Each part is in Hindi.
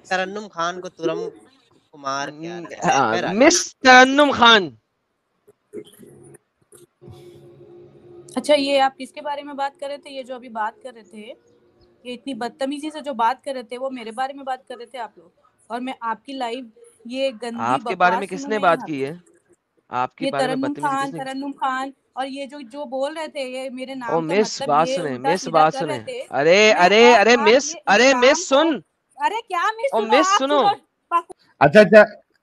तरन्नुम खान को तुरम कुमार क्या मिस तरन्नुम खान। अच्छा, ये आप किसके बारे में बात कर रहे थे? ये जो अभी बात कर रहे थे, ये इतनी बदतमीजी से जो बात कर रहे थे, वो मेरे बारे में बात कर रहे थे आप लोग, और मैं आपकी लाइव ये गंदी आपके बारे में किसने बात की है? आपके बारे में बदतमीजी किसने? तरन्नुम खान, और ये जो बोल रहे थे, ये मेरे नाम का मिस मतलब बात ये सुने, उल्टा मिस सीधा बात कर सुने। रहे थे। अरे मिस सुन। अरे क्या मिस ओ मिस सुनो। अच्छा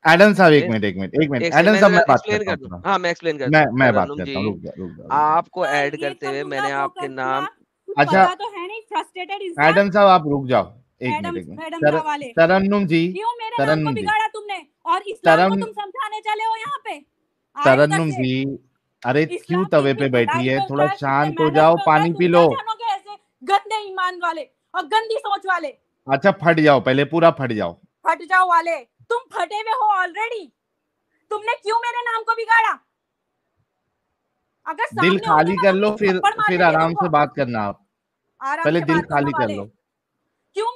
एडम साहब एक मिनट एडम साहब मैं बात करता हूँ। हाँ मैं एक्सप्लेन करता हूँ। मैं बात करता हूँ, रुक जा। आपको ऐड करते हुए मैंने आपके नाम, अच्छा तो है नहीं, फ्रस्ट्रेटेड इंसान। एडम साहब आप रुक जाओ एक मिनट। तरन्नुम जी, क्यों मेरे नाम को बिगाड़ा तुमने, और इस्लाम को तुम समझाने चले हो यहाँ पे? तरन्नुम जी, अरे क्यों तवे पे बैठी है, थोड़ा शांत हो जाओ, पानी पी लो। ऐसे गंदे ईमान वाले और गंदी सोच वाले। अच्छा फट जाओ, पहले पूरा फट जाओ वाले, तुम फटे हुए हो ऑलरेडी। तुमने क्यों मेरे नाम को बिगाड़ा? अगर दिल खाली कर लो, फिर आराम से बात करना। आप पहले दिल खाली कर लो। क्यों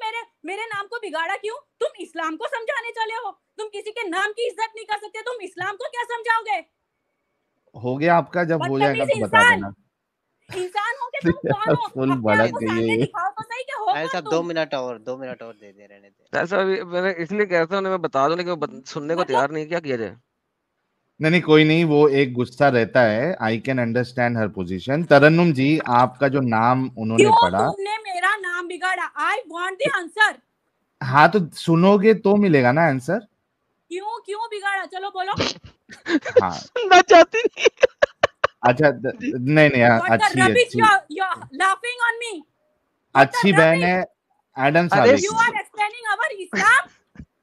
मेरे नाम को बिगाड़ा? क्यों? तुम इस्लाम को समझाने चले हो? तुम किसी के नाम की इज्जत नहीं कर सकते, तुम इस्लाम को क्या समझाओगे? हो गया आपका, जब हो जाएगा तो बता देना। इंसान हो के तुम कौन हो? फुल भड़क गई है। दिखाओ तो सही क्या होगा। ऐसा 2 मिनट और दे दे, रहने दे। ऐसा मैंने इसलिए कहता हूँ, मैं बता दूं, लेकिन सुनने को तैयार नहीं। क्या किया जाए? नहीं कोई नहीं, वो एक गुस्सा रहता है। I can understand her position. Tarannum ji, आपका जो नाम उन्होंने पढ़ा, तुमने मेरा नाम बिगाड़ा। I want the answer. हाँ तो सुनोगे तो मिलेगा ना आंसर। क्यों बिगाड़ा? चलो बोलो। हाँ सुनना चाहती नहीं। अच्छा नहीं अच्छी बहन है एडम साहब। You are explaining our Islam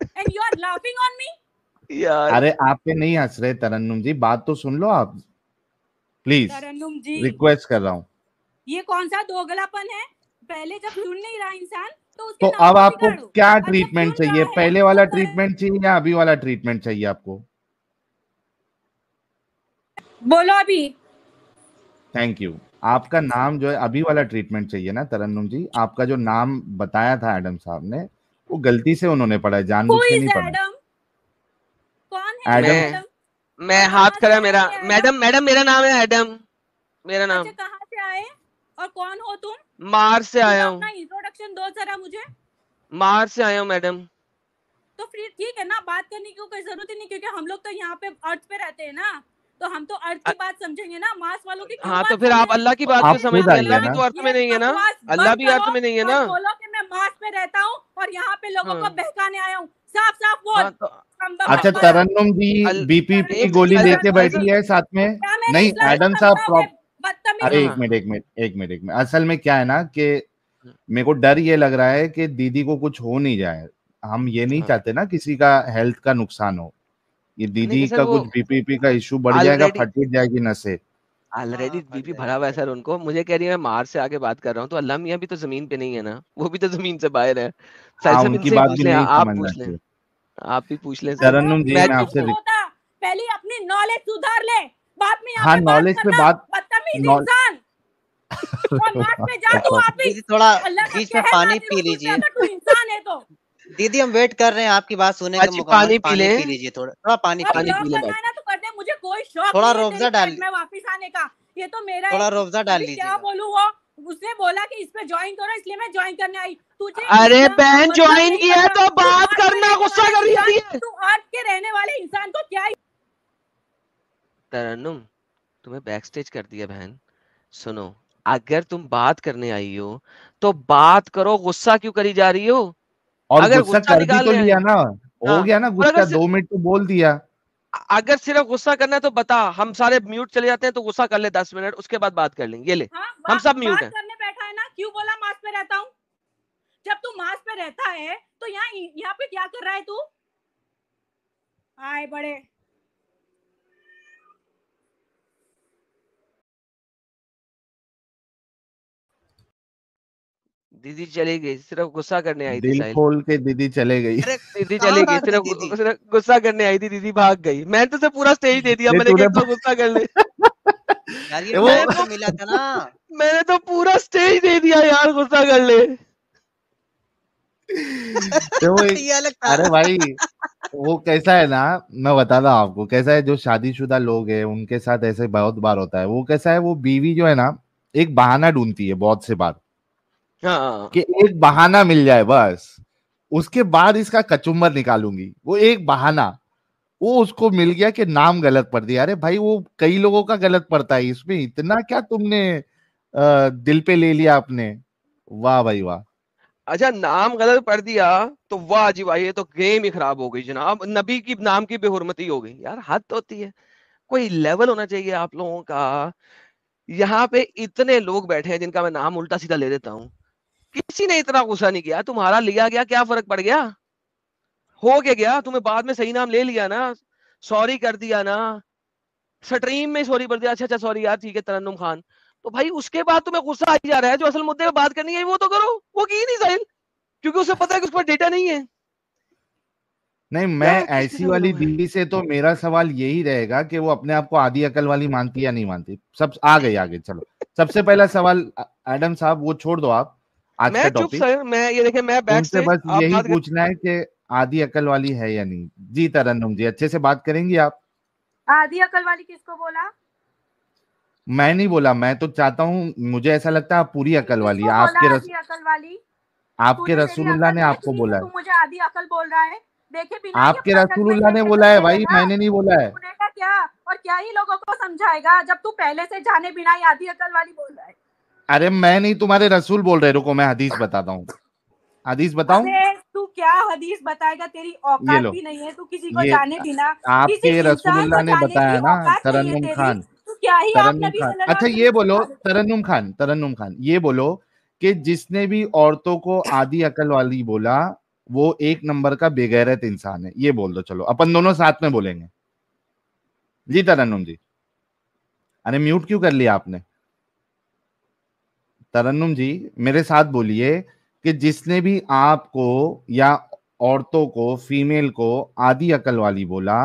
and you are laughing on me. यार अरे आप पे नहीं हंस रहे तरन्नुम जी, बात तो सुन लो आप प्लीज, तरन्नुम जी रिक्वेस्ट कर रहा हूँ। ये कौन सा दोगलापन है? पहले जब सुन नहीं रहा इंसान तो अब आपको क्या ट्रीटमेंट चाहिए? पहले वाला ट्रीटमेंट चाहिए या अभी वाला ट्रीटमेंट चाहिए आपको? बोलो अभी। Thank you. आपका नाम जो है, अभी वाला ट्रीटमेंट चाहिए ना तरन्नुम जी? आपका जो नाम बताया था एडम साहब ने, वो गलती से उन्होंने पढ़ा है, जानबूझ के नहीं पढ़ा। कौन है एडम? मैं हाथ करा मेरा। मैडम मेरा नाम है एडम, मेरा नाम। अच्छा, कहाँ से आए और कौन हो तुम? मार्स से आया हूँ। अपना इंट्रोडक्शन दो जरा मुझे। मार्स से आया हूँ मैडम। तो फिर ठीक है ना, बात करने की कोई जरूरत ही नहीं, क्योंकि हम लोग तो यहाँ पे अर्थ पे रहते हैं ना, तो हम तो अर्थ की बात समझेंगे ना, मार्स वालों की। हाँ तो फिर आप अल्लाह की बात क्यों समझते हैं? अल्लाह भी तो अर्थ में नहीं है ना, अल्लाह भी अर्थ में नहीं है ना। बोलो कि मैं मार्स पे रहता हूँ और यहाँ पे लोगों को बहकाने आया हूँ। साफ बोल। अच्छा तरन्नुम जी, बीपीपी की गोली लेके बैठी है साथ में? नहीं एडम साहब, अरे एक मिनट। असल में क्या है ना कि मेरे को डर ये लग रहा है कि दीदी को कुछ हो नहीं जाए। हम ये नहीं चाहते ना किसी का हेल्थ का नुकसान हो। ये दीदी का कुछ बीपीपी का इशू बढ़ जाएगा, फट जाएगी नसें। ऑलरेडी बीपी भरा हुआ है सर उनको। मुझे कह रही है मैं मार्स से आके बात कर रहा हूँ, तो अल्लाह मियां भी तो जमीन पे नहीं है ना, वो भी तो जमीन से बाहर है। उनकी बात भी नहीं समझना चाहिए। आप भी पूछ लें तरन्नुम जी, मैं आपसे पहले अपनी नॉलेज सुधार ले, बाद में हाँ नॉलेज पे बात। इंसान पे जा तू। आप भी थोड़ा बीच में पानी पी लीजिए। तू इंसान है तो दीदी हम वेट कर रहे हैं आपकी बात सुनने का। पानी पी लीजिए, थोड़ा पानी पी लीजिए। तो करते मुझे कोई शौक थोड़ा रोब्जा डाल, मैं वापस आने का। ये तो मेरा थोड़ा रोब्जा डाल लीजिए। क्या बोलूं, वो उसने बोला कि इस पे ज्वाइन करो, इसलिए मैं ज्वाइन करने आई। तुझे अरे बहन ज्वाइन किया है तो बात करना, गुस्सा कर रही है। तू अर्थ के रहने वाले इंसान को क्या? तरन्नुम तुम्हें बैक स्टेज कर दिया बहन। सुनो, अगर तुम बात करने आई हो तो बात करो, गुस्सा क्यों करी जा रही हो? और अगर गुस्सा कर भी तो लिया ना, हो गया ना गुस्सा, 2 मिनट तो बोल दिया। अगर सिर्फ गुस्सा करना है तो बता, हम सारे म्यूट चले जाते हैं, तो गुस्सा कर ले 10 मिनट, उसके बाद बात कर लेंगे। ये ले हम सब म्यूट हैं। करने बैठा है ना, क्यों बोला मार्स पे रहता हूँ? जब तू मार्स पे रहता है तो यहाँ पे क्या कर रहा है तू? आए बड़े दीदी चली गई, सिर्फ गुस्सा करने आई थी। दिल खोल के दीदी चले गई। दीदी चली गई, सिर्फ गुस्सा करने आई थी, दीदी भाग गई। मैंने तो पूरा स्टेज दे दिया, मैंने कहा गुस्सा कर ले। यार ये वो मिला था ना, मैंने तो पूरा स्टेज दे दिया यार, गुस्सा कर ले। तो वो ये अलग था। अरे भाई वो कैसा है ना, मैं बता रहा हूँ आपको कैसा है, जो शादीशुदा लोग हैं उनके साथ ऐसे बहुत बार होता है। वो कैसा है, वो बीवी जो है ना एक बहाना ढूंढती है बहुत से बार हाँ कि एक बहाना मिल जाए बस, उसके बाद इसका कचुम्बर निकालूंगी। वो एक बहाना, वो उसको मिल गया कि नाम गलत पढ़ दिया। अरे भाई वो कई लोगों का गलत पड़ता है, इसमें इतना क्या तुमने दिल पे ले लिया आपने। वाह भाई वाह। अच्छा, नाम गलत पढ़ दिया तो वाह जी भाई, ये तो गेम ही खराब हो गई जनाब, नबी की नाम की बेहुरमती हो गई यार, हद होती है। कोई लेवल होना चाहिए आप लोगों का। यहाँ पे इतने लोग बैठे हैं जिनका मैं नाम उल्टा सीधा ले देता हूँ, किसी ने इतना गुस्सा नहीं किया। तुम्हारा लिया गया, क्या फर्क पड़ गया, हो के गया, तुम्हें बाद में सही नाम ले लिया ना, सॉरी कर दिया ना, स्ट्रीम में सॉरी कर दिया, अच्छा अच्छा सॉरी यार ठीक है तरन्नुम खान, तो भाई उसके बाद तुम्हें गुस्सा आ ही जा रहा है। जो असल मुद्दे पे बात करनी है वो तो करो, वो की नहीं साहिल, क्योंकि उसे पता है कि उस पर डेटा नहीं है। नहीं, मैं क्या किसके ऐसी साथ वाली बताऊं मैं? बीवी से तो मेरा सवाल यही रहेगा कि वो अपने आप को आधी अकल वाली मानती है या नहीं मानती। सब आ गई आगे, चलो सबसे पहला सवाल एडम साहब वो छोड़ दो आप, आज का मैं चुप टॉपिक सर, मैं ये देखे, मैं बैक उनसे स्टेज, बस आप यही बात कर। पूछना है कि आधी अकल वाली है या नहीं। जी तरन्नुम जी अच्छे से बात करेंगी आप। आधी अकल वाली किसको बोला? मैं नहीं बोला, मैं तो चाहता हूँ, मुझे ऐसा लगता है आप पूरी अकल वाली है। किसको बोला आधी अकल वाली? आपके तूने मेरी रसूलुल्लाह अकल ने देख आपको ली है, बोला तू है। मुझे आधी अकल बोल रहा है? देखे बिना ही आपके अपना रसूलुल्लाह जजमेंट ने लेके बोला चल है भाई, देगा? मैंने नहीं बोला है। सुनेगा क्या? और क्या ही लोगों को समझाएगा जब तू पहले से जाने बिना ही आधी अकल वाली बोल रहा है? अरे मैं नहीं, तुम्हारे रसूल बोल रहे। रुको मैं हदीस बताता हूँ। हदीस बताऊं? अरे तू क्या हदीस बताएगा? तेरी ये औकात लो, भी नहीं है, तू किसी को ये जाने बिना, किसी आपके इंसान को रसूलुल्लाह ने जाने की बताया ना। औकात नहीं है तरन्नुम तेरी। खान, तू क्या ही आप तरन्नुम नबी खान, सल्लल्लाहु अच्छा अलैहि ये वसल्लम बोलो, के बारे में। तरन्नुम खान, तरन्नुम खान ये बोलो कि जिसने भी औरतों को आधी अकल वाली बोला वो एक नंबर का बेगैरत इंसान है। ये बोल दो, चलो अपन दोनों साथ में बोलेंगे। जी तरन्नुम जी। अरे म्यूट क्यों कर लिया आपने? तरन्नुम जी मेरे साथ बोलिए कि जिसने भी आपको या औरतों को, फीमेल को आधी अकल वाली बोला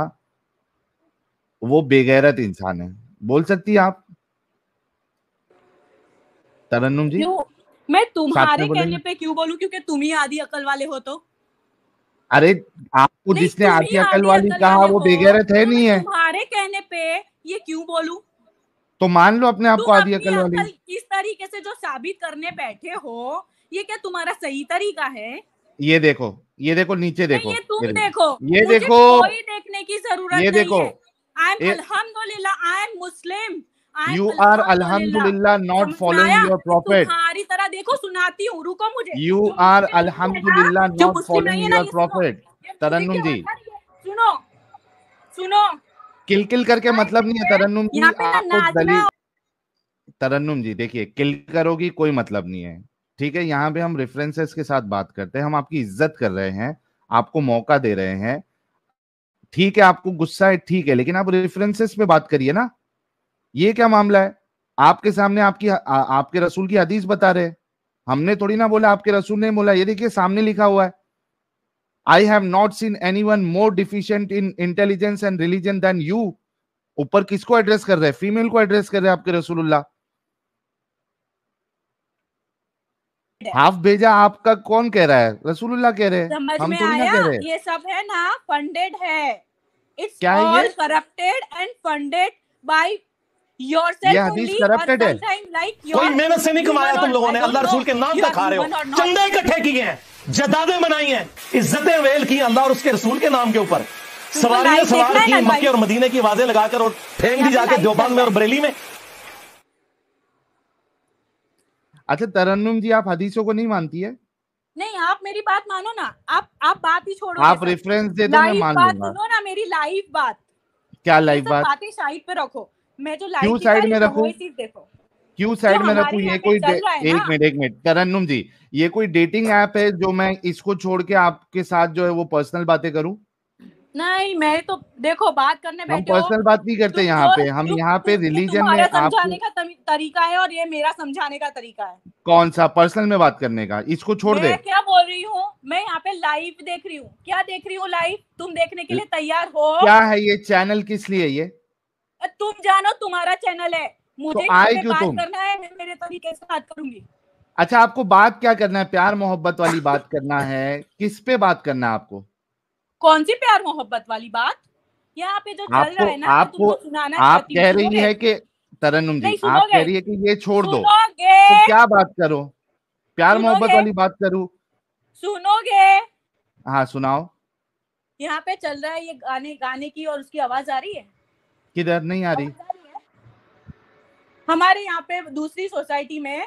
वो बेगैरत इंसान है। बोल सकती है आप तरन्नुम जी? क्यों मैं साथ तुम्हारे में कहने बोलेंगे। पे क्यों बोलूं? क्योंकि तुम ही आधी अकल वाले हो तो। अरे आपको नहीं, जिसने तुम ही आधी अकल आधी वाली अकल कहा वाले वो हो बेगैरत है तो मैं नहीं है? तुम्हारे कहने पे ये क्यों बोलूं? तो मान लो अपने आप को तुम आधी अपनी अकल वाली। अकल इस तरीके से जो साबित करने बैठे हो, ये क्या तुम्हारा सही तरीका है? ये देखो, ये देखो नीचे नहीं, देखो, ये तुम ये देखो, देखो, ये मुझे देखो, कोई देखने की जरूरत ये नहीं देखो। है। आई एम ये अल्हम्दुलिल्लाह, I am Muslim, I am you are अल्हम्दुलिल्लाह। अल्हम्दुलिल्लाह नॉट समझ में फॉलोइंग आया? योर मैं प्रॉफिट। तुम्हारी तरह देखो सुनाती हूँ, रुको मुझे। यू जो आर मुस्लिम नहीं है ना, अल्हम्दुलिल्लाह जो नॉट मुस्लिम नहीं है फॉलोइंग ना, योर ये सुनो, प्रॉफिट। ये मूवी तरन्नुम के जी वर्जन, ये सुनो, सुनो। किल किल करके मतलब नहीं है तरन्नुम जी। यहाँ पे ना आपको नाचना। दलील, तरन्नुम जी देखिए किल करोगी कोई मतलब नहीं है, ठीक है? यहाँ पे हम रेफरेंसेस के साथ बात करते हैं, हम आपकी इज्जत कर रहे हैं, आपको मौका दे रहे हैं। ठीक है आपको गुस्सा है, ठीक है, लेकिन आप रेफरेंसेस पे बात करिए ना। ये क्या मामला है? आपके सामने आपके रसूल की हदीस बता रहे हैं, हमने थोड़ी ना बोला, आपके रसूल ने बोला। ये देखिए सामने लिखा हुआ है, I have not seen anyone more deficient in intelligence and religion than you. ऊपर किसको एड्रेस कर रहे हैं? फीमेल को एड्रेस कर रहे हैं आपके रसूलुल्लाह। हाफ भेजा आपका कौन कह रहा है? रसूलुल्लाह कह रहे हैं, समझ हम में थोड़ी ना आया? कह रहे हैं। ये सब है ना फंडेड है। इट्स क्या है ऑल ये? करप्टेड एंड फंडेड बाय ये योरसेल्फ हदीस ओनली, और करप्टेड है। समटाइम लाइक कोई मेहनत से नहीं कमाया तुम लोगों ने, अल्लाह रसूल के नाम पे खा रहे हो, चंदे इकट्ठे किए हैं, जदादें बनाई हैं, इज्जतें वेल की अल्लाह और उसके रसूल के नाम के ऊपर, सवारियां सवार की मक्के और मदीने की आवाजें लगाकर और फेंक दी जाके देवबंद में और बरेली में। अच्छा तरन्नुम जी आप हदीसों को नहीं मानती है? नहीं, आप मेरी बात मानो ना। आप बात ही छोड़ो, आप रेफरेंस दे दो, मैं लाइव मान बात लूंगा। सुनो ना, मेरी लाइव बात। क्या ये लाइव सब बात? बातें साइड पे रखो, मैं जो लाइव क्यों दिखा साइड रही में हूँ रखूं? वही चीज देखो क्यों जो साइड में हमारे रखूं? यहाँ ये पे कोई चल रहा है ना। एक मिनट तरन्नुम जी, ये कोई डेटिंग ऐप है जो मैं इसको छोड़ के आपके साथ जो है वो पर्सनल बातें करूं? नहीं, मैं तो देखो बात करने हम बैठे हो पर्सनल बात नहीं करते यहाँ पे, हम यहाँ पे ये रिलीजन में तुम्हारा आपको। समझाने का तरीका है और ये मेरा समझाने का तरीका है। कौन सा पर्सनल में बात करने का? इसको छोड़ दे। मैं क्या बोल रही हूँ? मैं यहाँ पे लाइव देख रही हूँ। क्या देख रही हूँ? लाइव। तुम देखने के लिए तैयार हो? क्या है ये चैनल? किस लिए ये? तुम जानो, तुम्हारा चैनल है। मुझे तो यहाँ आए पे क्यों बात तुम? करना है, मैं मेरे तरीके से बात करूंगी। अच्छा, आपको बात क्या करना है? प्यार मोहब्बत वाली बात करना है? किस पे बात करना है आपको? कौन सी प्यार मोहब्बत वाली बात? यहाँ पे जो चल रहा है ना, मैं तुमको सुनाना आप चाहती कह हूँ। रही है कि तरन्नुम जी, नहीं, आप कह रही है कि ये छोड़ दो, तो क्या बात करो? प्यार मोहब्बत वाली बात करूं? सुनोगे? हाँ सुनाओ। यहाँ पे चल रहा है ये गाने की, और उसकी आवाज आ रही है? किधर? नहीं आ रही। हमारे यहाँ पे दूसरी सोसाइटी में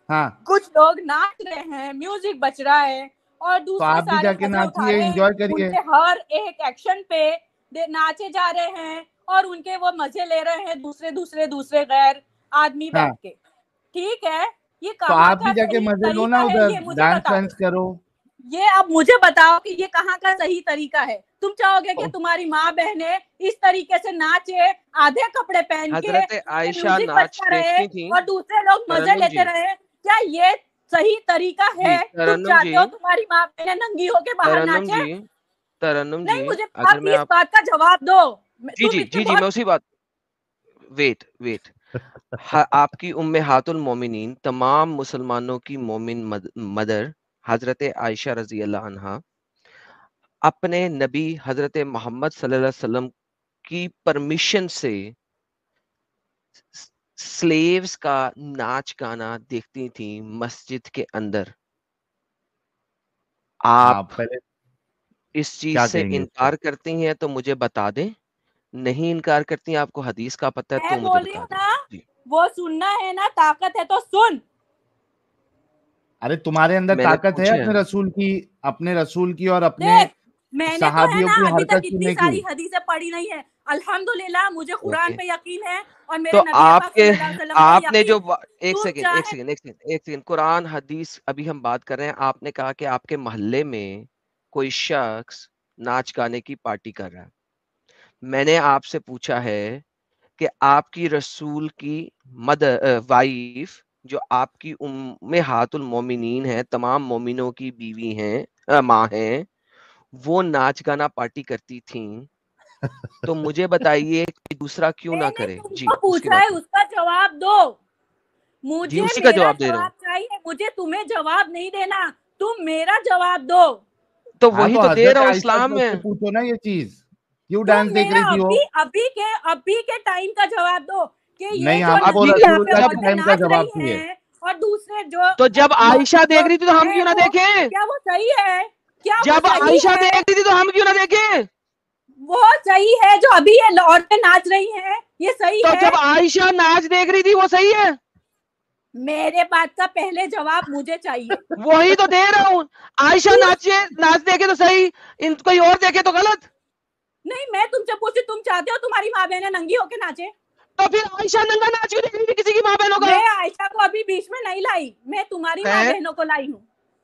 हाँ, कुछ लोग नाच रहे हैं, म्यूजिक बज रहा है, और तो दूसरे आप भी सारे जाके मजे उठा नाचिए, रहे हैं। एंजॉय करिए। उनके हर एक एक्शन पे नाचे जा रहे हैं, और उनके वो मजे ले रहे हैं दूसरे गैर आदमी हाँ, बैठ के। ठीक है, ये तो कहाँ आप का भी जाके सही मजे लो तरीका ना, है? उधर ये मुझे डांस बताओ। वांस करो। ये अब मुझे बताओ कि ये कहाँ का सही तरीका है? तुम चाहोगे कि तुम्हारी माँ बहने इस तरीके से नाचे, आधे कपड़े पहन के, हजरत आयशा म्यूजिक नाच बजता रहे देखती थी और दूसरे लोग मजे तरन्नुम लेते जी। रहे? क्या ये सही तरीका जी है? तुम तरन्नुम चाहते जी, हो तुम्हारी माँ बहने नंगी होके बाहर तरन्नुम नाचे? जी, तरन्नुम नहीं, जी, मुझे अगर आप मैं इस आप बात का जवाब दो। जी तुम जी इतने जी जी मैं बहुत उसी बात वेट आपकी उम्मे हातुल मोमिनीन, तमाम मुसलमानों की मोमिन मदर हजरत आयशा रजी अल्लाह अन्हा अपने नबी हजरत मोहम्मद सल्लल्लाहु अलैहि वसल्लम की परमिशन से स्लेव्स का नाच गाना देखती थी मस्जिद के अंदर। आप आप पहले इस चीज क्या से कहेंगे इस पे? इनकार करती हैं तो मुझे बता दें, नहीं इनकार करती हैं, आपको हदीस का पता है तो मैं मुझे बोल रही बता हूँ दें। ना, जी वो सुनना है ना, ताकत है तो सुन। अरे तुम्हारे अंदर मैंने ताकत है पूछा है। अपने रसूल की और अपने देख, मैंने तो है सहाबियों ना की अभी तक हरकत इतनी सुनने की। सारी हदीसें पढ़ी नहीं है। अल्हम्दुलिल्लाह, मुझे कुरान ओके, पे यकीन है और तो मेरे नबी पाक आपके सल्लल्लाहु अलैहि वसल्लम पे आपने यकीन जो है। एक तुम सेकंड एक चाहे सेकंड एक सेकंड एक सेकंड कुरान हदीस अभी हम बात कर रहे हैं। आपने कहा कि आपके मोहल्ले में कोई शख्स नाच गाने की पार्टी कर रहा है। मैंने आपसे पूछा है कि आपकी रसूल की मदर वाइफ, जो आपकी उम्मे हातुल मोमिनीन है, तमाम मोमिनों की बीवी हैं, माँ हैं, वो नाच गाना पार्टी करती थी, तो मुझे बताइए कि दूसरा क्यों ना मैंने करे? जी तुमको उसकी पूछा बात है, करें। उसका जवाब दो। जी मुझे उसी का मेरा जवाब दे रहा हूँ। जवाब चाहिए, मुझे तुम्हें जवाब नहीं देना। तुम मेरा जवाब दो। तो हाँ, वही तो तो दे हजरत रहा हूँ आयशा इस्लाम से में। पूछो ना ये चीज, क्यों तुम डांस देख मेरा रही थी वो? अभी के टाइम का जवाब दो कि ये नहीं, जो हमको अभी नंगी यहाँ पे रसूलुल्लाह के जब औरतें टाइम का नाच जवाब रही चाहिए। हैं, और दूसरे जो तो जब आयशा देख जो रही थी तो हम है क्यों ना वो, देखें? क्या वो सही है? क्या वो जब सही आयशा है? देख रही थी तो हम क्यों ना देखें? वो सही है जो अभी ये औरतें नाच रही हैं? ये सही तो है? जब आयशा नाच देख रही थी वो सही है? मेरे बात का पहले जवाब मुझे चाहिए। वही तो दे रहा हूँ। आयशा तू नाच देखे तो सही, इन कोई और देखे तो गलत। नहीं, मैं तुमसे पूछती, तुम चाहते हो तुम्हारी माँ बहनें नंगी होके नाचे? तो फिर आयशा नंगा नाच क्यों देख रही थी किसी की माँ बहनों का? मैं आयशा को अभी बीच में नहीं लाई, मैं तुम्हारी माँ है बहनों को लाई हूँ।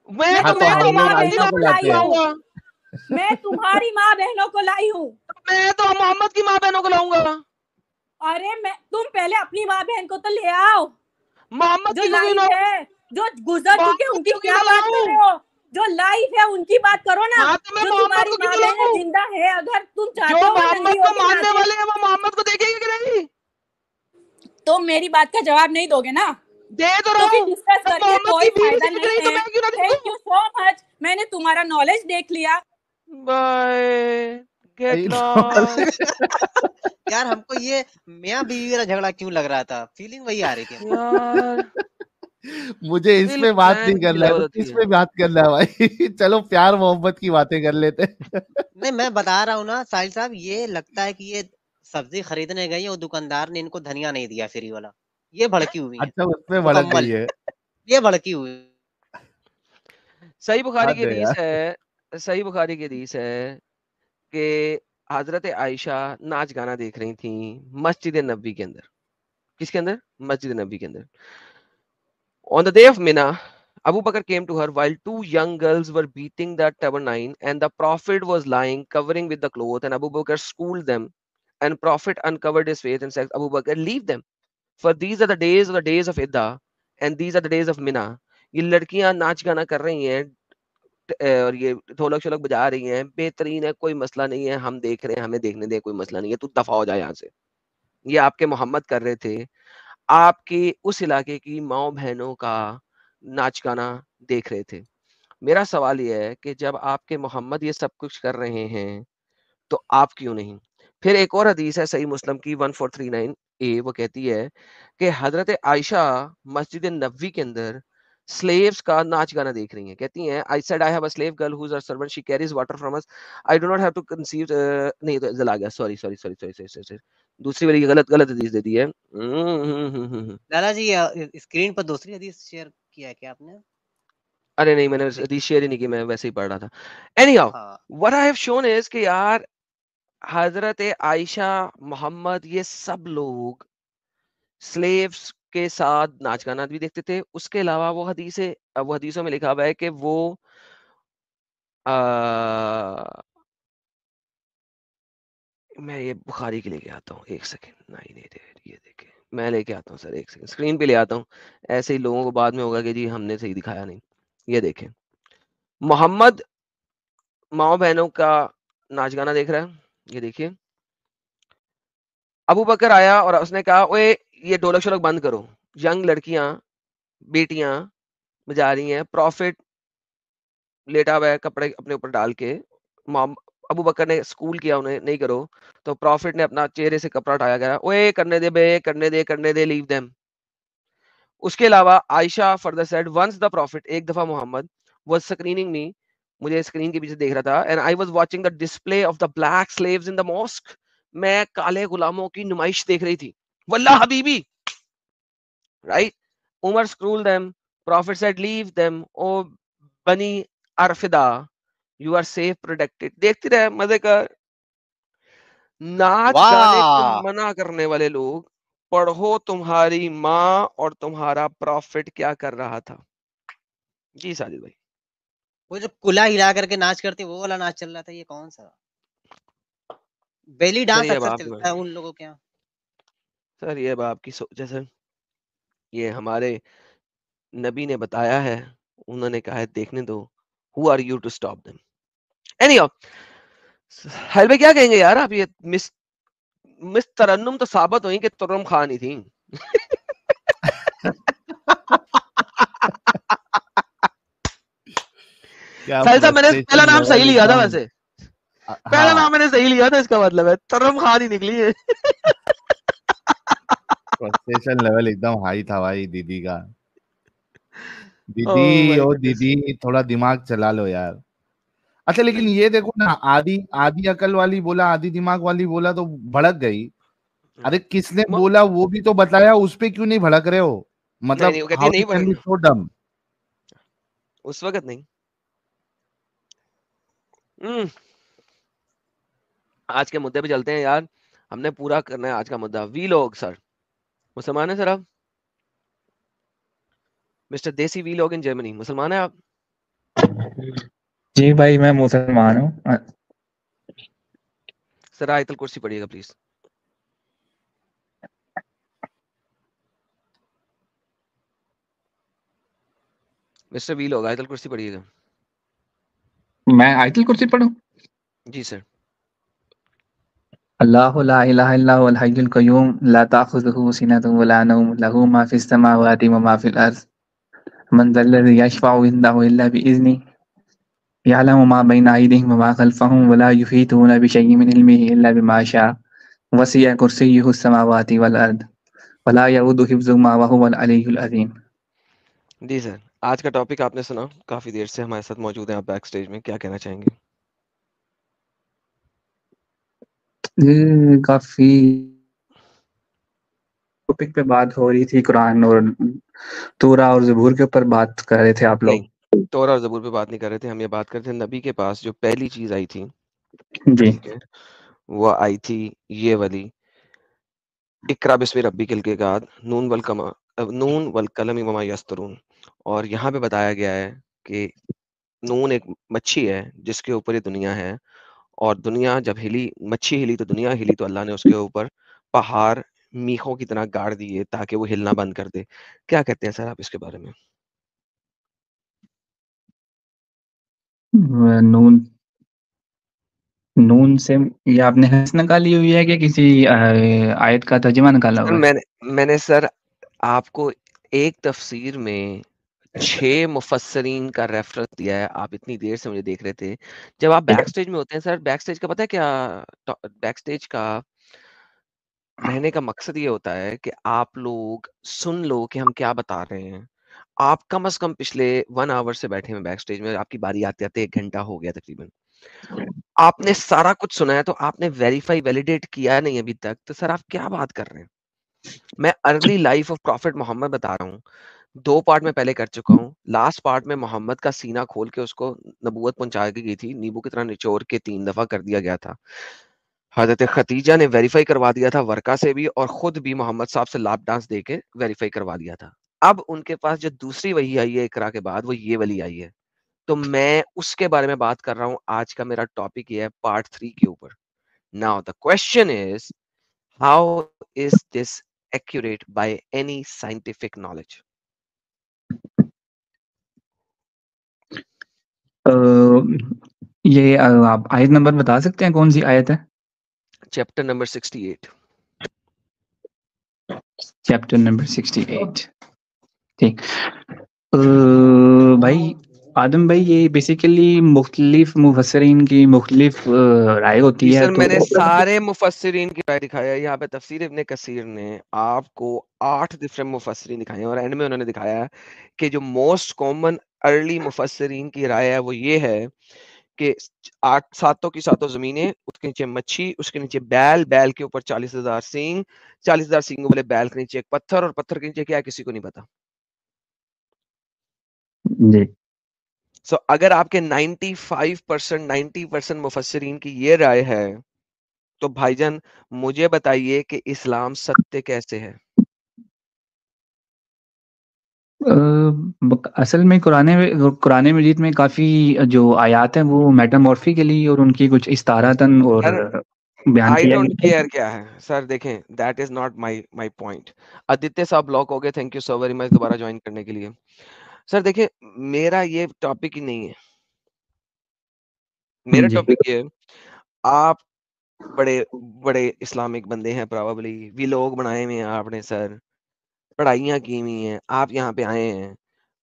मैं हाँ, तो तो मैं तो हम लोग मोहम्मद की आयशा माँ को बहनों लाते को हैं। लाऊंगा। मैं तुम्हारी माँ बहनों को लाई हूँ। मैं तो मोहम्मद की माँ बहनों को लाऊंगा। अरे मैं, तुम पहले अपनी माँ बहन को तो ले आओ मोहम्मद जो की क्यों लाइव ना है, जो गुजर चुके, मोहम्मद उनकी की क्या क्यों बात कर लाऊं? रहे हो? जो लाइव है उनकी बात करो ना। हाँ तो मैं जो मोहम्मद तुम्हारी को माँ क्यों बहनें लाऊं? जिंदा है, अगर तुम जो चाहते हो वो मोहम्मद नंगी को होके मानने नाचे, वाले हैं वो मोहम्मद को देखेंगे कि नहीं? तो मेरी बात का जवाब नहीं दोगे ना? दे तो तो रहा फिर हूँ। डिस्कस जब करके मोहम्मद की कोई बीवी फायदा देख नहीं रही तो है। मैं क्यों ना थैंक देखूं? यू सो मच, मैंने तुम्हारा नॉलेज देख लिया। बाय, गेट वही लॉस्ट। यार हमको ये मियाँ बीवी वाला झगड़ा क्यों लग रहा था? फीलिंग वही आ रही थी हमको। यार मुझे इस दिल पे बात फैन नहीं की करना है, खिलावत तो होती किस है। पे बात करना है भाई? चलो प्यार मोहब्बत की बातें कर लेते हैं। नहीं, मैं बता रहा हूँ ना साहिल साहब, ये लगता है कि ये सब्जी खरीदने गई और दुकानदार ने इनको धनिया नहीं दिया फ्री वाला। ये भड़की हुई है अच्छा, उसमें भड़क मुकम्मल। गई है। ये भड़की हुई सही बुखारी की हद है हदीस यार। है, सही बुखारी की हदीस है कि हजरत आयशा नाच गाना देख रही थी मस्जिद नबी के अंदर। किसके अंदर? मस्जिद नबी के अंदर। On the day of Mina, Abu Bakr came to her while two young girls were beating the tabernacle, and the Prophet was lying, covering with the cloth, and Abu Bakr schooled them. And Prophet uncovered his face and said, Abu Bakr, leave them, for these are the days of Idda, and these are the days of Mina. ये लड़कियां नाच गाना कर रही हैं और ये ढोलक शोलक बजा रही हैं, बेहतरीन है, कोई मसला नहीं है, हम देख रहे हैं, हमें देखने दे, कोई मसला नहीं है, तू दफा हो जाए यहाँ से। ये आपके मोहम्मद कर रहे थे आपके उस इलाके की माओ बहनों का नाच गाना देख रहे थे। मेरा सवाल ये है कि जब आपके मोहम्मद ये सब कुछ कर रहे हैं तो आप क्यों नहीं? फिर एक और हदीस है सही मुस्लिम की 1439 वो कहती है कि हजरत आयशा मस्जिद नबवी के अंदर स्लेव्स का नाच गाना देख रही हैं। कहती हैं I said I have a slave girl who is a servant she carries water from us I do not have to conceive नहीं तो जला गया sorry sorry sorry sorry sorry sorry दूसरी वाली गलत गलत हदीस दे दी है। लाला जी स्क्रीन पर दूसरी हदीस शेयर किया है क्या आपने? अरे नहीं मैंने हदीस शेयर ही नहीं की, मैं वैसे ही पढ़ रहा था। Anyhow what I have shown is कि यार हजरत आयशा मोहम्मद ये सब लोग स्लेव्स के साथ नाच गाना भी देखते थे। उसके अलावा वो हदीसों में लिखा हुआ है कि वो मैं ये बुखारी के लेके आता हूँ, एक सेकेंड। 988 ये देखे मैं लेके आता हूँ सर, एक सेकेंड स्क्रीन पे ले आता हूँ। ऐसे ही लोगों को बाद में होगा कि जी हमने सही दिखाया नहीं। ये देखें मोहम्मद माओ बहनों का नाच गाना देख रहा है। ये देखिए अबू बकर आया और उसने कहा ओए ये ढोलक शोलक बंद करो, यंग लड़कियां बेटियां बजा रही हैं, प्रॉफिट लेटा हुआ है कपड़े अपने ऊपर डाल के। अबू बकर ने स्कूल किया उन्हें नहीं करो, तो प्रॉफिट ने अपना चेहरे से कपड़ा हटाया गया, ओए करने दे बे, करने दे लीव देम। उसके अलावा Ayesha further said once the prophet, एक दफा मोहम्मद वाज स्क्रीनिंग मी, मुझे स्क्रीन के पीछे देख रहा था, and I was watching the display of the black slaves in the mosque, मैं काले गुलामों की नुमाइश देख रही थी। वल्लाह हबीबी right. Umar scroll them, prophet said leave them, O Bani Arfida you are safe protected. देखती रहे मजे कर। नाच गाने को मना करने वाले लोग, पढ़ो तुम्हारी माँ और तुम्हारा प्रॉफिट क्या कर रहा था। जी साजिद भाई वो जो कुला हिला करके नाच करते वो वाला नाच चल रहा था, ये कौन सा बेली डांस अक्सर चलता है उन लोगों के यहाँ? सर ये आपकी जैसे ये हमारे नबी ने बताया है, उन्होंने कहा है देखने दो, who are you to stop them. Anyhow हाल में क्या कहेंगे यार आप, ये मिस तरन्नुम तो साबित हुई कि तुर्रम खान ही थी। मैंने पहला नाम सही लिया था, वैसे पहला नाम मैंने सही लिया था, इसका मतलब है तुर्रम खान ही निकली है। फ्रस्ट्रेशन लेवल एकदम हाई था भाई दीदी का। दीदी ओ दीदी थोड़ा दिमाग चला लो यार। अच्छा लेकिन ये देखो ना, आधी अकल वाली बोला आधी दिमाग वाली बोला तो भड़क गई। अरे किसने बोला वो भी तो बताया, उस पे क्यों नहीं भड़क रहे हो? मतलब हाउ यू कैन बी सो डम? उस वक्त नहीं। आज के मुद्दे पे चलते हैं यार, हमने पूरा करना है आज का मुद्दा। वी लोग सर मुसलमान है सर आप? मिस्टर देसी वी लोग इन जर्मनी मुसलमान है आप? जी भाई मैं मुसलमान हूँ। सर आयतुल कुर्सी पढ़िएगा प्लीज। मिस्टर वी लोग आयतुल कुर्सी पढ़िएगा। मैं आयतुल कुर्सी पढ़ूं? जी सर। अल्लाहु ला इलाहा इल्ला हुवल हय्युल क़य्यूम ला ताख़ुज़ुहु सिनतुन वला नौम लहू मा फ़िस समावाति व मा फ़िल अर्ज़ मन ज़ल्लज़ी यशफ़अु इंदहु इल्ला बिइज़्निहि यअलमु मा बैना अयदीहिम व मा ख़ल्फ़हुम व ला युहीतूना बिशय'इन मिन इल्मिहि इल्ला बिमा शाअ वसिअ कुर्सिय्युहु समावाति वल अर्ज़ व ला यऊदुहु हिफ़्ज़ुहुमा व हुवल अलिय्युल अज़ीम। जी सर, आज का टॉपिक आपने सुना, काफी देर से हमारे साथ मौजूद हैं आप बैक स्टेज में, क्या कहना चाहेंगे? काफी टॉपिक पे बात हो रही थी, कुरान और तौरा और ज़बूर के ऊपर बात कर रहे थे आप लोग। नहीं, तौरा और ज़बूर पे बात नहीं कर रहे थे, हम ये बात करते हैं नबी के पास जो पहली चीज आई थी जी, वो आई थी ये वाली इकरा बिस्मि रब्बिकल के बाद नून वल कलम वमा यस्तरून। और यहाँ पे बताया गया है कि नून एक मच्छी है जिसके ऊपर ये दुनिया है, और दुनिया जब हिली, मच्छी हिली तो दुनिया हिली, तो अल्लाह ने उसके ऊपर पहाड़ मीखों की तरह गाड़ दिए ताकि वो हिलना बंद कर दे। क्या कहते हैं सर आप इसके बारे में? नून से ये आपने हदीस निकाली हुई है कि किसी आयत का तर्जुमा निकाला हुआ है? मैंने सर आपको एक तफसीर में 6 मुफस्सिरीन का रेफरेंस दिया है। आप इतनी देर से मुझे देख रहे थे। जब आप बैक स्टेज में होते हैं सर, बैक स्टेज का पता है क्या, बैक स्टेज का रहने का मकसद ये होता है कि आप लोग सुन लो कि हम क्या बता रहे हैं। आप कम से कम पिछले 1 आवर से बैठे हैं बैक स्टेज में, आपकी बारी आते-आते 1 घंटा हो गया तकरीबन। आपने सारा कुछ सुना है, तो आपने वेरीफाई, वैलिडेट किया नहीं अभी तक, तो सर आप क्या बात कर रहे हैं? मैं early life of prophet Mohammad बता रहा हूँ। 2 पार्ट में पहले कर चुका हूँ। लास्ट पार्ट में मोहम्मद का सीना खोल के उसको नबूवत पहुँचा दी गई थी। नींबू की तरह निचोड़ के 3 दफ़ा कर दिया गया था। हज़रत खदीजा ने वेरीफाई करवा दिया था वर्का से भी, और खुद भी मोहम्मद साहब से लाप डांस दे के वेरीफाई करवा दिया था। अब उनके पास जो दूसरी वही आई है इकरा के बाद, वो ये वाली आई है। तो मैं उसके बारे में बात कर रहा हूँ। आज का मेरा टॉपिक ये है पार्ट 3 के ऊपर। Now the question is, how is this accurate by any scientific knowledge? ये आप आयत नंबर बता सकते हैं, कौन सी आयत है? Chapter number 68। Chapter number 68। ठीक। भाई आदम भाई, ये बेसिकली मुख्तलिफ मुफस्सिरीन की मुख्तलिफ राय होती जी है। सर, तो मैंने सारे मुफस्सिरीन की राय दिखाया है। यहाँ पे तफसीर इब्ने कसीर ने आपको 8 डिफरेंट मुफस्सिरीन दिखाए हैं, और एंड में उन्होंने दिखाया है कि जो मोस्ट कॉमन अर्ली मुफस्सिरीन की राय है वो ये है कि 8 सातों की सातों जमीनें, उसके नीचे मच्छी, उसके नीचे बैल, बैल के ऊपर 40,000 सींग, 40,000 सींगों वाले बैल के नीचे एक पत्थर, और पत्थर के नीचे क्या है किसी को नहीं पता। जी। सो अगर आपके 90% मुफस्सिरीन की ये राय है, तो भाईजान मुझे बताइए कि इस्लाम सत्य कैसे है? असल में कुरान मजीद में काफी जो आयात हैं वो मेटामॉर्फिकली और उनकी कुछ इस्तारातन और सर बयान आई किया डोंट गया केयर क्या है सर, देखें that is not my point. Aditya साहब ब्लॉक हो गए, thank you so very much दोबारा ज्वाइन करने के लिए। सर देखिए, मेरा ये टॉपिक ही नहीं है। मेरा है। जी। टॉपिक ये है, आप बड़े बड़े इस्लामिक बंदे हैं, प्रोबेबली वी लोग बनाए हुए हैं आपने सर, पढ़ाइयाँ की हुई हैं, आप यहाँ पे आए हैं।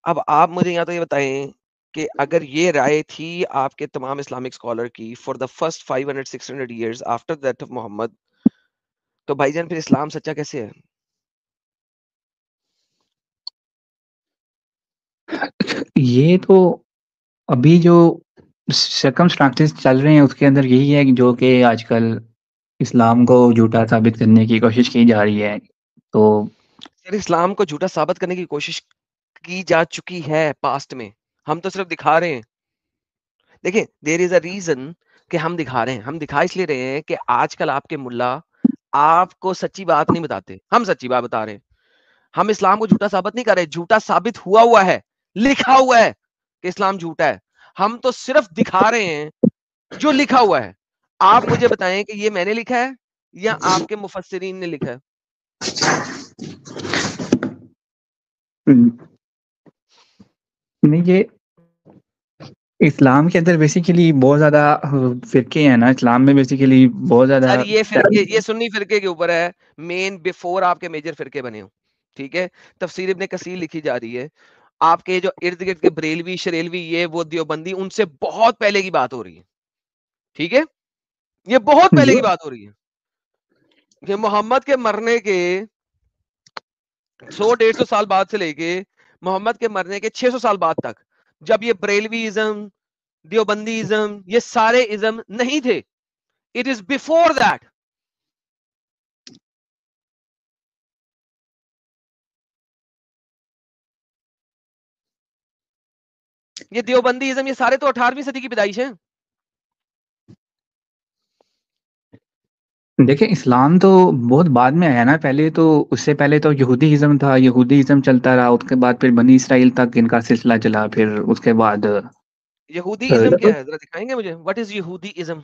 अब आप मुझे या तो ये बताएं कि अगर ये राय थी आपके तमाम इस्लामिक स्कॉलर की for the first 500-600 years after that of Mohammad, तो भाईजान फिर इस्लाम सच्चा कैसे है? ये तो अभी जो सर्कमस्टांसेस चल रहे हैं उसके अंदर यही है कि जो कि आजकल इस्लाम को झूठा साबित करने की कोशिश की जा रही है। तो सर इस्लाम को झूठा साबित करने की कोशिश की जा चुकी है पास्ट में, हम तो सिर्फ दिखा रहे हैं। देखिए देयर इज अ रीजन कि हम दिखा रहे हैं। हम दिखा इसलिए रहे हैं कि आजकल आपके मुल्ला आपको सच्ची बात नहीं बताते, हम सच्ची बात बता रहे हैं। हम इस्लाम को झूठा साबित नहीं कर रहे, झूठा साबित हुआ है, लिखा हुआ है कि इस्लाम झूठा है। हम तो सिर्फ दिखा रहे हैं जो लिखा हुआ है। आप मुझे बताएं कि ये मैंने लिखा है या आपके मुफस्सिरीन ने लिखा है? नहीं, ये इस्लाम के अंदर बेसिकली बहुत ज्यादा फिरके हैं ना। इस्लाम में बेसिकली बहुत ज्यादा सर ये फिरके, ये सुन्नी फिरके के ऊपर है मेन, बिफोर आपके मेजर फिरके बने हो, ठीक है। तफसीर इब्ने कसीर लिखी जा रही है। आपके जो इर्द गिर्द के बरेलवी शरेलवी ये वो देवबंदी, उनसे बहुत पहले की बात हो रही है, ठीक है। ये बहुत पहले की बात हो रही है कि मोहम्मद के मरने के 100-150 साल बाद से लेके मोहम्मद के मरने के 600 साल बाद तक, जब ये बरेलवी इज्म, देवबंदी इज्म, ये सारे इज्म नहीं थे। It is before that. ये देवबंदी इज्म ये सारे तो 18वीं सदी की पैदाइश है। देखिए, इस्लाम तो बहुत बाद में आया ना। पहले तो, उससे पहले तो यहूदीइज्म था, यहूदीइज्म चलता रहा। उसके बाद फिर बनी इसराइल तक इनका सिलसिला चला। फिर उसके बाद यहूदी इज्म क्या है, जरा दिखाएंगे मुझे? व्हाट इज यहूदी इज्म?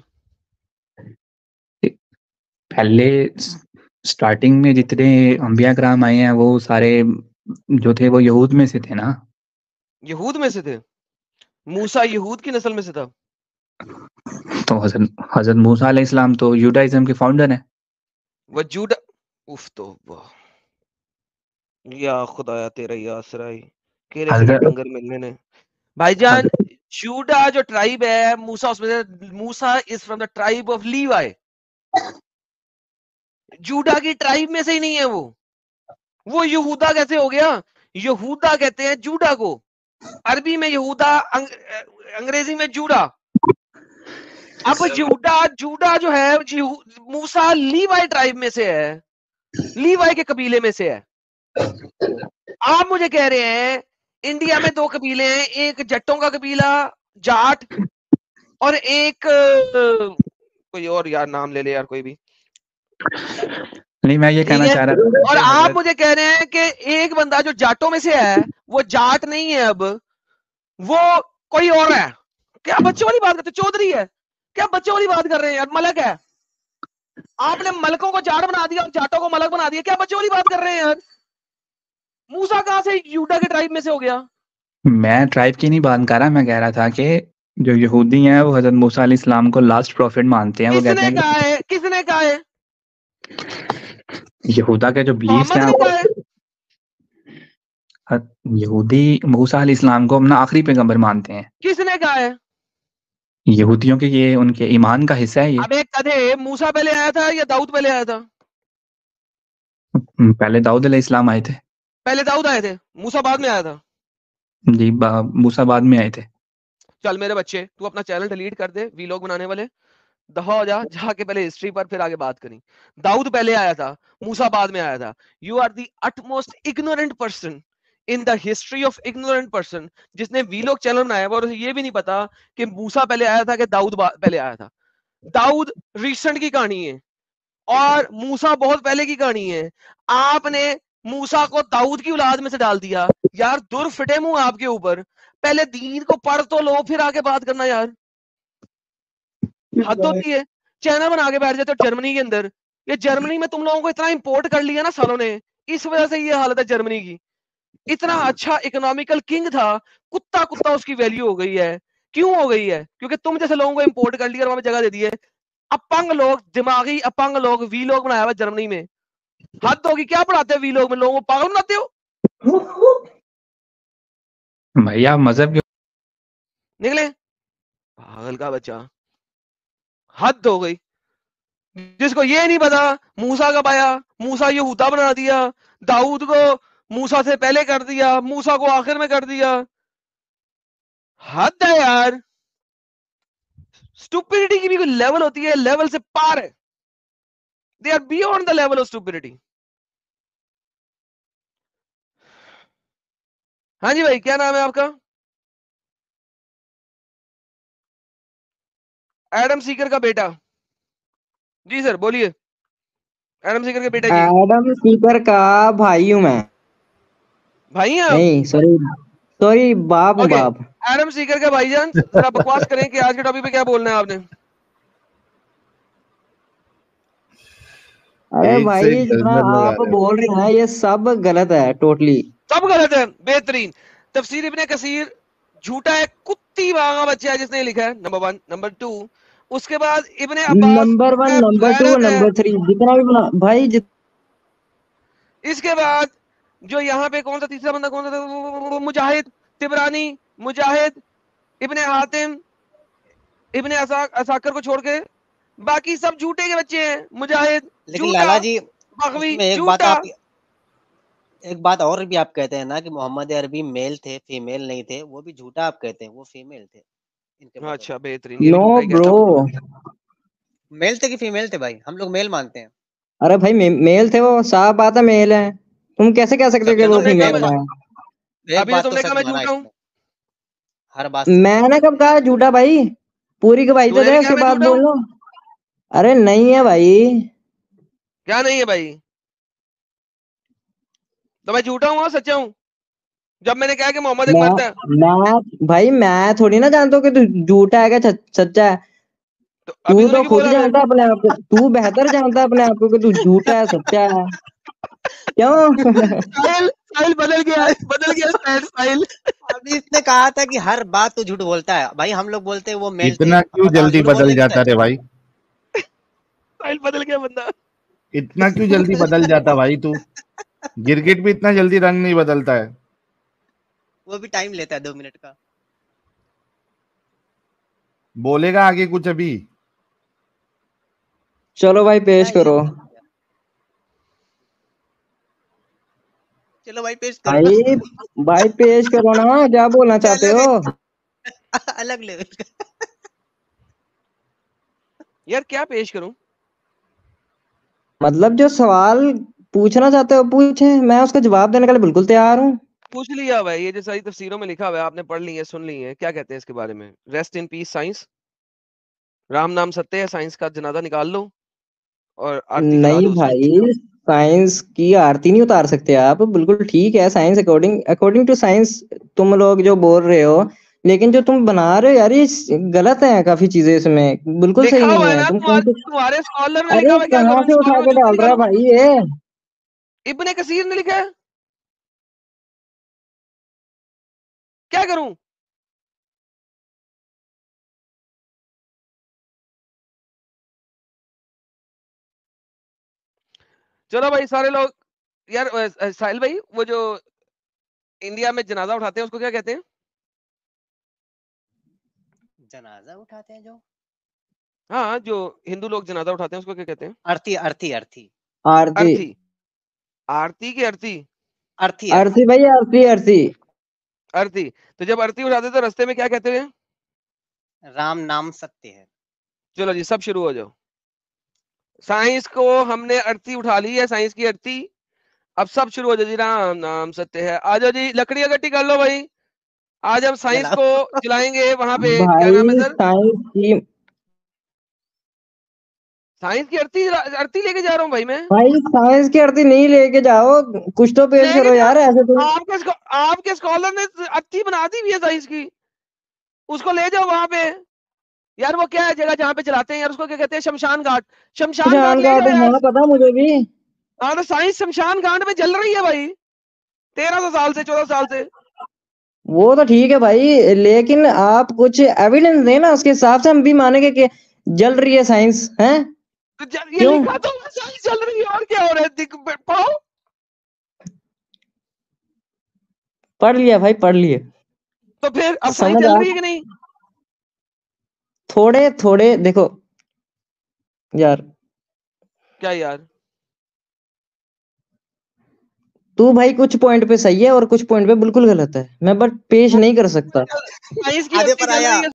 पहले स्टार्टिंग में जितने अंबिया कराम आए हैं वो सारे जो थे वो यहूद में से थे ना। यहूद में से थे? मूसा यहूद की नस्ल में से था? तो हजरत मूसा अलैहिस्सलाम तो जुडाइज्म के फाउंडर हैं। वो जुडा, उफ तो वाह, या खुदाया तेरा या असराई, केले से डंगर मिलने ने भाईजान। जूडा जो ट्राइब है, मूसा उसमें से, मूसा is from the tribe of Levi. Judah की ट्राइब में से ही नहीं है वो यहूदा कैसे हो गया? यहूदा कहते हैं जूडा को, अरबी में यहूदा, अंग्रेजी में जूडा। अब जूडा जो है मूसा लीवाई ट्राइब में से है, लीवाई के कबीले में से है। आप मुझे कह रहे हैं इंडिया में 2 कबीले हैं, एक जट्टों का कबीला जाट और एक कोई और, यार नाम ले ले यार कोई भी। नहीं, मैं ये कहना चाह रहा था, और आप मुझे कह रहे हैं कि एक बंदा जो जाटों में से है वो जाट नहीं है, अब वो कोई और है। क्या बच्चों वाली बात करते? चौधरी है क्या? बच्चों वाली बात कर रहे हैं यार, मलक है। आपने मलकों को जाट बना दिया और जाटों को मलक बना दिया, क्या बच्चों वाली बात कर रहे हैं यार? मूसा कहां से यूडा के ट्राइब में से हो गया? मैं ट्राइब की नहीं बात कर रहा, मैं कह रहा था कि जो यहूदी हैं वो हजरत मूसा अलैहिस्सलाम को लास्ट प्रॉफिट मानते हैं। वो कहते हैं किसने कहा है? यहूदा के जो बिलीफ्स हैं, यहूदी मूसा अलैहिस्सलाम को अपना आखिरी पैगंबर मानते हैं। किसने कहा है? यहूदियों के, ये उनके ईमान का हिस्सा है ये। अब एक कदे मूसा पहले आया था या दाऊद पहले आया था? पहले दाऊद अलैहिस्सलाम आए थे। पहले दाऊद आए थे, मूसा बाद में आया था। जी, मूसा बाद में आए थे। चल मेरे बच्चे, तू अपना चैनल डिलीट कर दे, वीलॉग बनाने वाले दफा हो जा, जाके पहले हिस्ट्री पर फिर आगे बात करें। दाऊद पहले आया था, मूसा बाद में आया था। You are the utmost ignorant person in the history of ignorant person, जिसने वीलॉग चैनल बनाया और उसे ये भी नहीं पता कि मूसा पहले आया था कि दाऊद पहले आया था। दाऊद रिसेंट की कहानी है और मूसा बहुत पहले की कहानी है। आपने मूसा को दाऊद की औलाद में से डाल दिया यार, दुर फिटे मुंह आपके ऊपर। पहले दीन को पढ़ तो लो, फिर आके बात करना यार, हद होती है। चैनल बना के बैठ जाते हो जर्मनी के अंदर। ये जर्मनी में तुम लोगों को इतना इंपोर्ट कर लिया ना सालों ने, इस वजह से ये हालत है जर्मनी की। इतना अच्छा इकोनॉमिकल किंग था, कुत्ता कुत्ता उसकी वैल्यू हो गई है। क्यों हो गई है? क्योंकि तुम जैसे लोगों को इंपोर्ट कर लिया और वहां पे जगह दे दी है। अपंग लोग, दिमागी अपंग लोग, वी लोग बनाया हुआ जर्मनी में। हद होगी, क्या पढ़ाते हैं वी लोग में? लोगों को पागल बनाते हो भैया। मजहब के निकले पागल का बच्चा, हद हो गई। जिसको ये नहीं पता मूसा कब आया, मूसा यहूदा बना दिया, दाऊद को मूसा से पहले कर दिया, मूसा को आखिर में कर दिया। हद है यार। स्टुपिडिटी की भी कोई लेवल होती है, लेवल से पार है। They are beyond the level of stupidity. हाँ जी भाई, क्या नाम है आपका? एडम सीकर का बेटा। जी सर बोलिए। एडम सीकर के बेटा जी। एडम सीकर का भाई हूं मैं। भाई हैं? नहीं सॉरी बाप हूं, बाप। एडम सीकर का भाईजान, जरा बकवास करें कि आज के टॉपिक पे क्या बोलना है आपने। अरे भाई, जितना आप बोल रहे हैं ये सब गलत है, टोटली सब गलत है। बेहतरीन। तफसीर इब्ने कसीर झूठा है, कुत्ती वागा बच्चा है जिसने लिखा है, नंबर 1। नंबर 2, उसके बाद इब्ने अब्बास, नंबर 1, नंबर 2, नंबर 3, जितना भी बना भाई इसके बाद जो यहाँ पे कौन सा तीसरा बंदा कौन सा? मुजाहिद तिबरानी, मुजाहिद इब्ने हातिम, इब्ने असाकर को छोड़ के बाकी सब झूठे के बच्चे हैं। मुजाहिद लेकिन लाला जी, बखवी, एक बात और भी आप कहते हैं ना कि मोहम्मद अरबी मेल थे, फीमेल नहीं थे, वो भी झूठा आप कहते हैं, वो फीमेल थे इनके। अच्छा बेहतरीन। नो ब्रो, मेल थे कि फीमेल थे भाई? हम लोग मेल मानते हैं। अरे भाई मेल थे, वो साफ बात है मेल है। तुम कैसे कह सकते हो कि वो फीमेल है? अभी तो तुमने कहा मैं झूठा हूं। हर बात मैंने कब कहा झूठा भाई? पूरी गवाही तो दे, उसके बाद बोलो। अरे नहीं है भाई। क्या नहीं है भाई? तो मैं झूठा हूँ सच्चा हूँ? जब मैंने कहा कि मोहम्मद एक मरता है। भाई मैं थोड़ी ना जानता हूँ कि तू झूठा है क्या सच्चा है। तू तो खुद जानता है अपने आप को, तू बेहतर जानता है अपने आप को कि तू झूठा है सच्चा है। क्यों? स्टाइल बदल गया स्टाइल। अभी इसने कहा था कि हर बात तो झूठ बोलता है भाई। हम लोग बोलते हैं वो मेल थे। इतना क्यों जल्दी बदल जाता रे भाई? स्टाइल बदल गया बंदा। इतना क्यों जल्दी बदल जाता भाई? तू गिरगिट भी इतना जल्दी रंग नहीं बदलता है। वो भी टाइम लेता है 2 मिनट का। बोलेगा आगे कुछ अभी? चलो भाई पेश करो। चलो भाई पेश करो। भाई पेश करो ना, क्या बोलना चाहते हो? अलग लेवल का। यार क्या पेश करूं? मतलब जो सवाल पूछना चाहते हो पूछे, मैं उसका जवाब देने के लिए बिल्कुल तैयार हूँ। पूछ लिया भाई, ये जो सारी तफसीरों में लिखा हुआ है आपने पढ़ ली है, सुन ली है, क्या कहते हैं इसके बारे में? Rest in peace science, Ram नाम सत्य है, साइंस का जनाजा निकाल लो और आरती करा नहीं दो उसकी। भाई, साइंस की आरती नहीं उतार सकते आप। बिल्कुल ठीक है, साइंस अकॉर्डिंग टू साइंस तुम लोग जो बोल रहे हो, लेकिन जो तुम बना रहे हो यार ये गलत है काफी चीजें इसमें, बिल्कुल सही लिखा नहीं हुआ है है। ना तुम तुम्हारे स्कॉलर में लिखा अरे हुआ है, क्या कहाँ करूं? से उठा स्कॉलर में के जूते डाल रहा है निकालूं? भाई ये? इब्ने कसीर ने लिखा है, क्या करूं? चलो भाई सारे लोग, यार साहिल भाई, वो जो इंडिया में जनाजा उठाते हैं उसको क्या कहते हैं? जनाजा उठाते हैं जो? हाँ, जो हिंदू लोग जनाजा उठाते हैं उसको क्या कहते हैं? अर्थी अर्थी अर्थी आरती। अर्थी। आरती की अर्थी? अर्थी आरती भाई, आरती आरती। अर्थी। तो जब अर्थी उठाते तो रास्ते में क्या कहते हैं? राम नाम सत्य है। चलो जी सब शुरू हो जाओ। साइंस को हमने अर्थी उठा ली है, साइंस की अर्थी। अब सब शुरू हो जाओ जी, राम नाम सत्य है। आ जाओ जी, लकड़ी इकट्ठी कर लो भाई, आज हम साइंस को जलाएंगे वहां पे। क्या नाम है भाई सर? साइंस की अर्थी अर्थी लेके जा रहा हूँ भाई मैं। भाई साइंस की आरती नहीं लेके जाओ, कुछ तो पेश करो यार, ऐसे तो। आपके स्कॉलर ने अर्थी बना दी हुई है साइंस की, उसको ले जाओ वहां पे। यार वो क्या है जगह जहाँ पे चलाते हैं यार, उसको क्या कहते हैं? शमशान घाट। शमशान घाट शमशान ले घाट, जाओ यार। हाँ पता मुझे भी। हाँ तो साइंस शमशान घाट में जल रही है भाई, 1300 साल से, 14 साल से। वो तो ठीक है भाई, लेकिन आप कुछ एविडेंस देना, उसके हिसाब से हम भी मानेंगे कि जल रही है साइंस है। तो ये क्यों? लिखा तो साइंस चल रही है, और क्या हो रहा है? पढ़ो। पढ़ लिया भाई, पढ़ लिए। तो फिर अब साइंस समझ चल आ रही है कि नहीं? थोड़े थोड़े देखो यार। क्या यार? तू भाई कुछ पॉइंट पे सही है और कुछ पॉइंट पे बिल्कुल गलत है, मैं बट पेश नहीं कर सकता। साइंस की आधे अर्थी पर चल आया। रही है।